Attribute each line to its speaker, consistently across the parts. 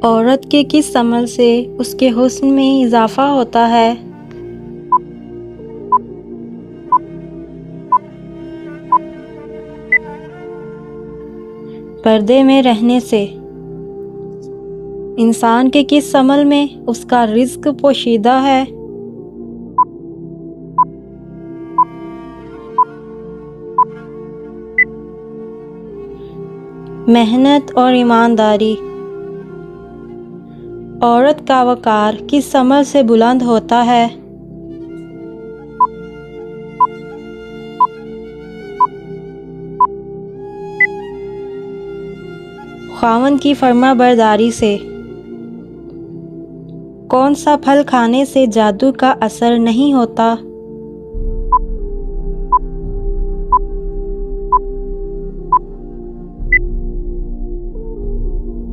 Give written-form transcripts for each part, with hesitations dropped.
Speaker 1: औरत के किस अमल से उसके हुस्न में इजाफा होता है? पर्दे में रहने से। इंसान के किस अमल में उसका रिज़्क पोशीदा है? मेहनत और ईमानदारी। औरत का वक़ार किस अमल से बुलंद होता है? ख़ावंद की फर्माबरदारी से। कौन सा फल खाने से जादू का असर नहीं होता?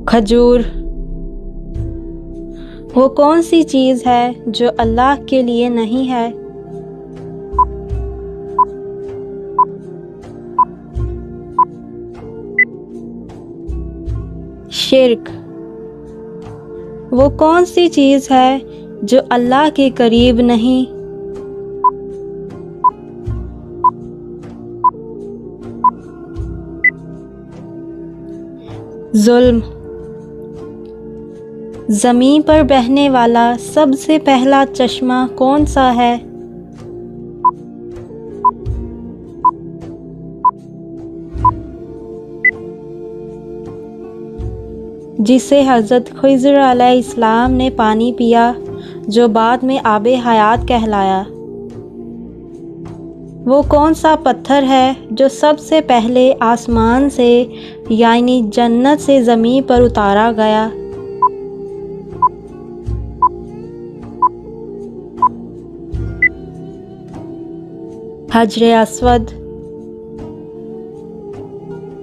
Speaker 1: खजूर। वो कौन सी चीज़ है जो अल्लाह के लिए नहीं है? शिर्क। वो कौन सी चीज़ है जो अल्लाह के करीब नहीं? जुल्म। ज़मीन पर बहने वाला सबसे पहला चश्मा कौन सा है? जिसे हज़रत ख़िज़र अलैहिस्सलाम ने पानी पिया, जो बाद में आबे हयात कहलाया। वो कौन सा पत्थर है जो सबसे पहले आसमान से यानी जन्नत से ज़मीन पर उतारा गया? हजरे अस्वद।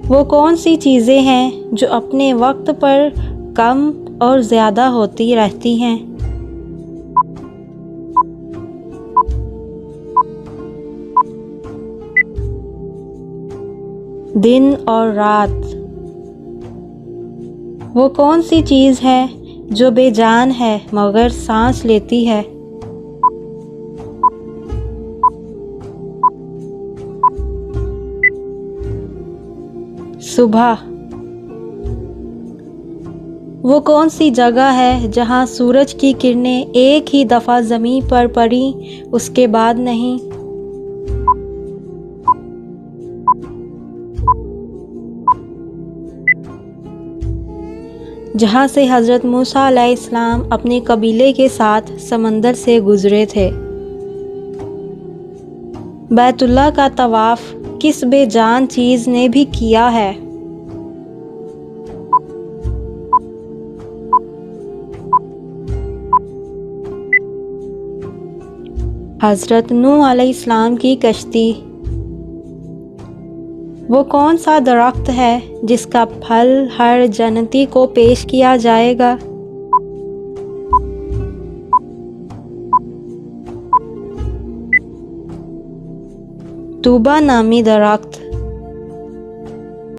Speaker 1: वो कौन सी चीज़ें हैं जो अपने वक्त पर कम और ज़्यादा होती रहती हैं? दिन और रात। वो कौन सी चीज़ है जो बेजान है मगर सांस लेती है? सुबह। वो कौन सी जगह है जहाँ सूरज की किरणें एक ही दफ़ा ज़मीन पर पड़ी, उसके बाद नहीं? जहाँ से हज़रत मूसा अलैहिस्सलाम अपने कबीले के साथ समंदर से गुज़रे थे। बैतुल्लाह का तवाफ़ किस बेजान चीज़ ने भी किया है? हज़रत नूह अलैहिस्सलाम की कश्ती। वो कौन सा दरख्त है जिसका फल हर जन्नती को पेश किया जाएगा? तूबा नामी दरख्त।